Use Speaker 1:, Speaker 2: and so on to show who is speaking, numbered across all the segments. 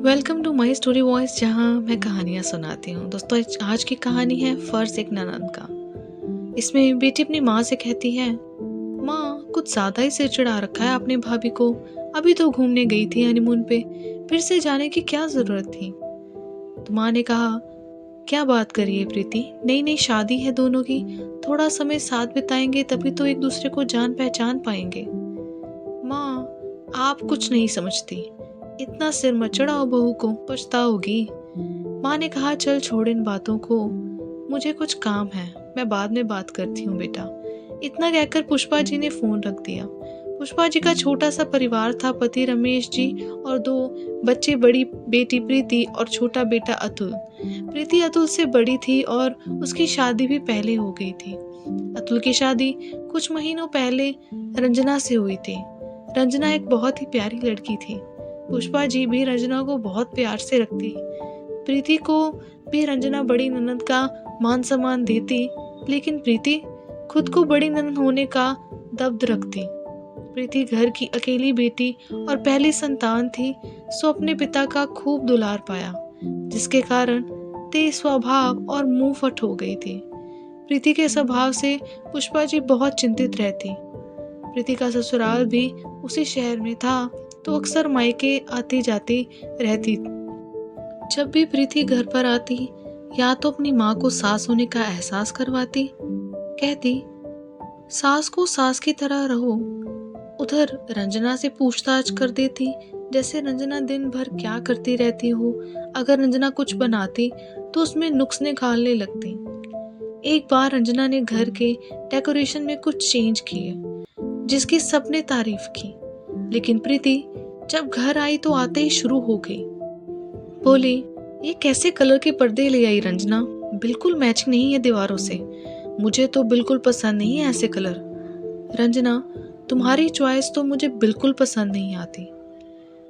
Speaker 1: Welcome to my story voice, जहां मैं कहानियां सुनाती हूँ। दोस्तों, आज की कहानी है फर्ज एक ननद का। इसमें बेटी अपनी माँ से कहती है, माँ कुछ ज्यादा ही सिर चढ़ा रखा है अपने भाभी को। अभी तो घूमने गई थी हनीमून पे, फिर से जाने की क्या जरूरत थी। तो माँ ने कहा, क्या बात करिए प्रीति, नई नई शादी है दोनों की, थोड़ा समय साथ बिताएंगे तभी तो एक दूसरे को जान पहचान पाएंगे। माँ, आप कुछ नहीं समझती, इतना सिर मत चढ़ाओ, बहू को पछताओगी। माँ ने कहा, चल छोड़ इन बातों को, मुझे कुछ काम है, मैं बाद में बात करती हूँ बेटा। इतना कहकर पुष्पा जी ने फोन रख दिया। पुष्पा जी का छोटा सा परिवार था, पति रमेश जी और दो बच्चे, बड़ी बेटी प्रीति और छोटा बेटा अतुल। प्रीति अतुल से बड़ी थी और उसकी शादी भी पहले हो गई थी। अतुल की शादी कुछ महीनों पहले रंजना से हुई थी। रंजना एक बहुत ही प्यारी लड़की थी। पुष्पा जी भी रंजना को बहुत प्यार से रखती। प्रीति को भी रंजना बड़ी ननद का मान सम्मान देती, लेकिन प्रीति खुद को बड़ी ननद होने का दर्द रखती। प्रीति घर की अकेली बेटी और पहली संतान थी, सो अपने पिता का खूब दुलार पाया, जिसके कारण तेज स्वभाव और मुंह फट हो गई थी। प्रीति के स्वभाव से पुष्पा जी बहुत चिंतित रहती। प्रीति का ससुराल भी उसी शहर में था, तो अक्सर मायके आती जाती रहती। जब भी प्रीति घर पर आती, या तो अपनी माँ को सास होने का एहसास करवाती, कहती सास को सास की तरह रहो। उधर रंजना से पूछताछ कर देती, जैसे रंजना दिन भर क्या करती रहती हो। अगर रंजना कुछ बनाती तो उसमें नुक्स निकालने लगती। एक बार रंजना ने घर के डेकोरेशन में कुछ चेंज किए, जिसकी सबने तारीफ की, लेकिन प्रीति जब घर आई तो आते ही शुरू हो गई। बोली, ये कैसे कलर के पर्दे ले आई रंजना, बिल्कुल मैचिंग नहीं है दीवारों से, मुझे तो बिल्कुल पसंद नहीं है ऐसे कलर। रंजना, तुम्हारी चॉइस तो मुझे बिल्कुल पसंद नहीं आती।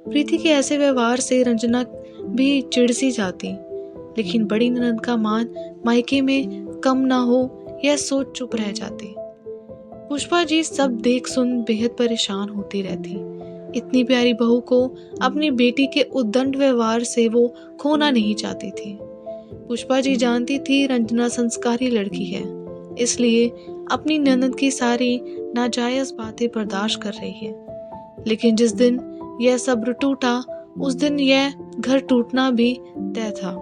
Speaker 1: प्रीति के ऐसे व्यवहार से रंजना भी चिढ़ सी जाती, लेकिन बड़ी ननद का मान मायके में कम ना हो यह सोच चुप रह जाती। पुष्पा जी सब देख सुन बेहद परेशान होती रहती। इतनी प्यारी बहू को अपनी बेटी के उद्दंड व्यवहार से वो खोना नहीं चाहती थी। पुष्पा जी जानती थी रंजना संस्कारी लड़की है, इसलिए अपनी ननद की सारी नाजायज बातें बर्दाश्त कर रही है। लेकिन जिस दिन यह सब्र टूटा, उस दिन यह घर टूटना भी तय था।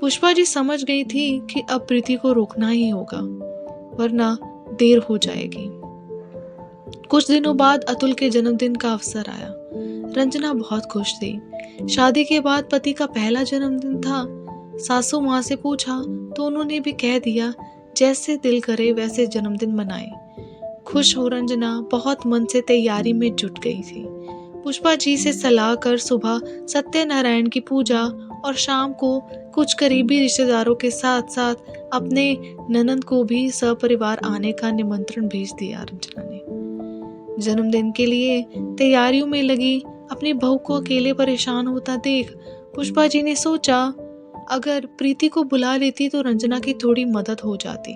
Speaker 1: पुष्पा जी समझ गई थी कि अब प्रीति को रोकना ही होगा, वरना देर हो जाएगी। कुछ दिनों बाद अतुल के जन्मदिन का अवसर आया। रंजना बहुत खुश थी। शादी के बाद पति का पहला जन्मदिन था। सासू माँ से पूछा तो उन्होंने भी कह दिया, जैसे दिल करे वैसे जन्मदिन मनाए। खुश हो रंजना बहुत मन से तैयारी में जुट गई थी। पुष्पा जी से सलाह कर सुबह सत्यनारायण की पूजा और शाम को कुछ करीबी रिश्तेदारों के साथ साथ अपने ननद को भी सपरिवार आने का निमंत्रण भेज दिया। रंजना ने जन्मदिन के लिए तैयारियों में लगी अपनी बहू को अकेले परेशान होता देख पुष्पा जी ने सोचा, अगर प्रीति को बुला लेती तो रंजना की थोड़ी मदद हो जाती।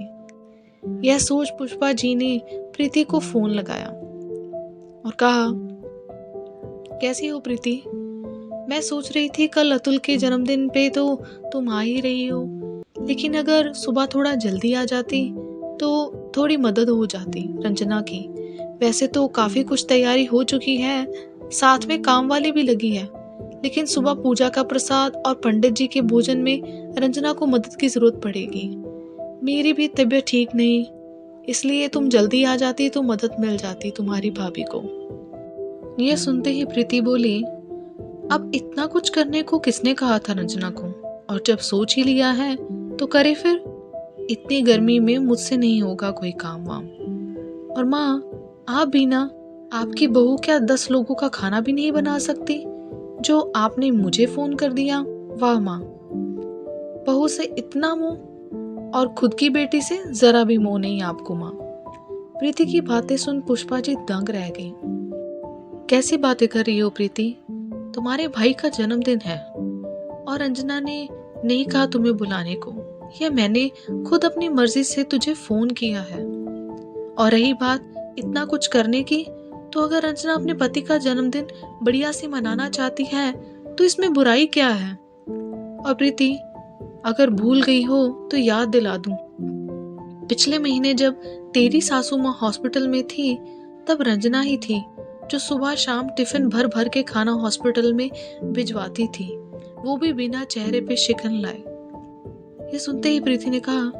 Speaker 1: यह सोच पुष्पा जी ने प्रीति को फोन लगाया और कहा, कैसी हो प्रीति, मैं सोच रही थी कल अतुल के जन्मदिन पे तो तुम आ ही रही हो, लेकिन अगर सुबह थोड़ा जल्दी आ जाती तो थोड़ी मदद हो जाती रंजना की। वैसे तो काफी कुछ तैयारी हो चुकी है, साथ में काम वाली भी लगी है, लेकिन सुबह पूजा का प्रसाद और पंडित जी के भोजन में रंजना को मदद की जरूरत पड़ेगी। मेरी भी तबीयत ठीक नहीं, इसलिए तुम जल्दी आ जाती तो मदद मिल जाती तुम्हारी भाभी को। यह सुनते ही प्रीति बोली, अब इतना कुछ करने को किसने कहा था रंजना को, और जब सोच ही लिया है तो करे फिर। इतनी गर्मी में मुझसे नहीं होगा कोई काम वाम। और माँ, आप भी ना, आपकी बहू क्या 10 लोगों का खाना भी नहीं बना सकती, जो आपने मुझे फोन कर दिया। वाह माँ, बहू से इतना मोह और खुद की बेटी से जरा भी मोह नहीं आपको माँ। प्रीति की बातें सुन पुष्पा जी दंग रह गई। कैसी बातें कर रही हो प्रीति, तुम्हारे भाई का जन्मदिन है और रंजना ने नहीं कहा तुम्हें बुलाने को, या मैंने खुद अपनी मर्जी से तुझे फोन किया है। और रही बात इतना कुछ करने की, तो अगर रंजना अपने पति का जन्मदिन बढ़िया से मनाना चाहती है तो इसमें बुराई क्या है? और प्रीति, अगर भूल गई हो तो याद दिला दूं। पिछले महीने जब तेरी सासू माँ हॉस्पिटल में थी, तब रंजना ही थी जो सुबह शाम टिफिन भर भर के खाना हॉस्पिटल में भिजवाती थी, वो भी बिना चेहरे पे शिकन लाए। ये सुनते ही प्रीति ने कहा,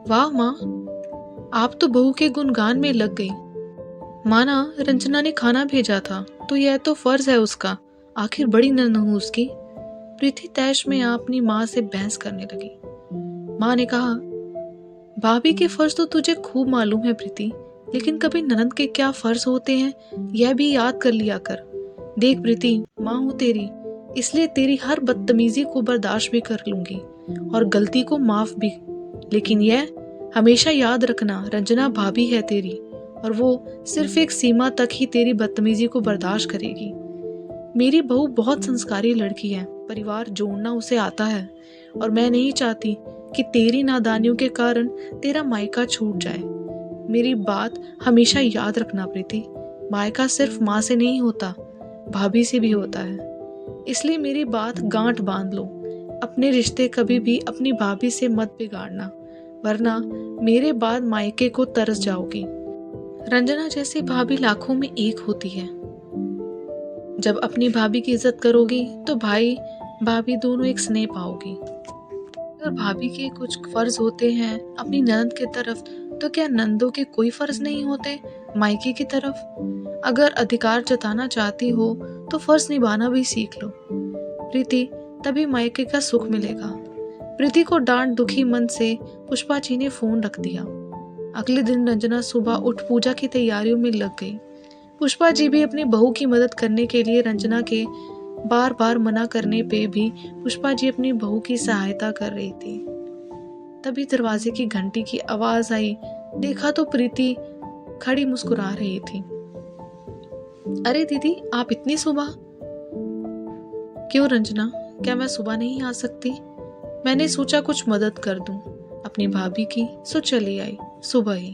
Speaker 1: वाह माँ, आप तो बहू के गुणगान में लग गई। माना रंजना ने खाना भेजा था तो यह तो फर्ज है उसका, आखिर बड़ी ननद हूं उसकी। प्रीति तैश में अपनी माँ से बहस करने लगी। माँ ने कहा, भाभी के फर्ज तो तुझे खूब मालूम है प्रीति, लेकिन कभी ननद के क्या फर्ज होते हैं यह भी याद कर लिया कर। देख प्रीति, माँ हूँ तेरी, इसलिए तेरी हर बदतमीजी को बर्दाश्त भी कर लूंगी और गलती को माफ भी, लेकिन यह हमेशा याद रखना, रंजना भाभी है तेरी और वो सिर्फ एक सीमा तक ही तेरी बदतमीजी को बर्दाश्त करेगी। मेरी बहू बहुत संस्कारी लड़की है, परिवार जोड़ना उसे आता है और मैं नहीं चाहती कि तेरी नादानियों के कारण तेरा मायका छूट जाए। मेरी बात हमेशा याद रखना प्रीति, मायका सिर्फ माँ से नहीं होता, भाभी से भी होता है। इसलिए मेरी बात गांठ बांध लो, अपने रिश्ते कभी भी अपनी भाभी से मत बिगाड़ना, वरना मेरे बाद मायके को तरस जाओगी। रंजना जैसी भाभी लाखों में एक होती है। जब अपनी भाभी की इज्जत करोगी तो भाई भाभी दोनों एक स्नेह पाओगी। अगर भाभी के कुछ फर्ज होते हैं अपनी ननद की तरफ, तो क्या नंदों के कोई फर्ज नहीं होते मायके की तरफ? अगर अधिकार जताना चाहती हो तो फर्ज निभाना भी सीख लो प्रीति, तभी मायके का सुख मिलेगा। प्रीति को डांट दुखी मन से पुष्पा जी ने फोन रख दिया। अगले दिन रंजना सुबह उठ पूजा की तैयारियों में लग गई। पुष्पा जी भी अपनी बहू की मदद करने के लिए रंजना के बार बार मना करने पे भी पुष्पा जी अपनी बहू की सहायता कर रही थी। तभी दरवाजे की घंटी की आवाज आई। देखा तो प्रीति खड़ी मुस्कुरा रही थी। अरे दीदी, आप इतनी सुबह? क्यों रंजना, क्या मैं सुबह नहीं आ सकती? मैंने सोचा कुछ मदद कर दूं अपनी भाभी की, सो चली आई सुबह ही।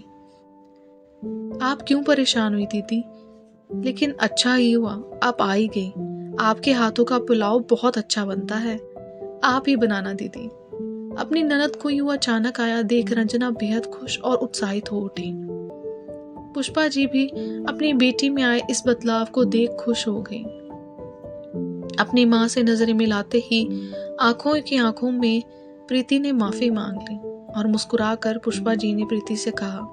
Speaker 1: आप क्यों परेशान हुई दीदी? लेकिन अच्छा ही हुआ आप आ ही गई। आपके हाथों का पुलाव बहुत अच्छा बनता है, आप ही बनाना दीदी। अपनी ननद को यूं अचानक आया देख रंजना बेहद खुश और उत्साहित हो उठी। पुष्पा जी भी अपनी बेटी में आए इस बदलाव को देख खुश हो गई। अपनी माँ से नजरें मिलाते ही आंखों की आंखों में प्रीति ने माफी मांग ली और मुस्कुराकर पुष्पा जी ने प्रीति से कहा,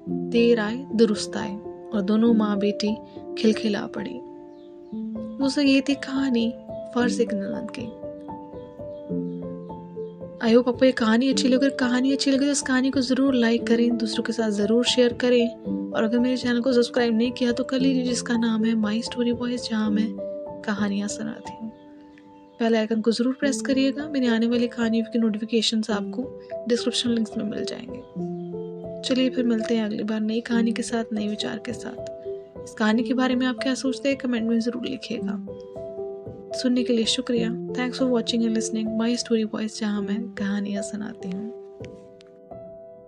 Speaker 1: देर आए दुरुस्त आए, और दोनों माँ बेटी खिलखिला पड़ी। दोस्तों, ये थी कहानी फर्ज एक ननद की। आई होप आपको ये कहानी अच्छी लगी। अगर कहानी अच्छी लगी तो इस कहानी को जरूर लाइक करें, दूसरों के साथ जरूर शेयर करें, और अगर मेरे चैनल को सब्सक्राइब नहीं किया तो कर लीजिए, जिसका नाम है माई स्टोरी वॉइस, जहाँ मैं कहानियाँ सुनाती हूँ। बेल आइकन को जरूर प्रेस करिएगा, मेरे आने वाली कहानियों की नोटिफिकेशंस आपको डिस्क्रिप्शन लिंक्स में मिल जाएंगे। चलिए फिर मिलते हैं अगली बार नई कहानी के साथ, नए विचार के साथ। इस कहानी के बारे में आप क्या सोचते हैं कमेंट में जरूर लिखिएगा। सुनने के लिए शुक्रिया। Thanks for watching and listening my story voice, जहाँ मैं कहानियाँ सुनाती हूँ।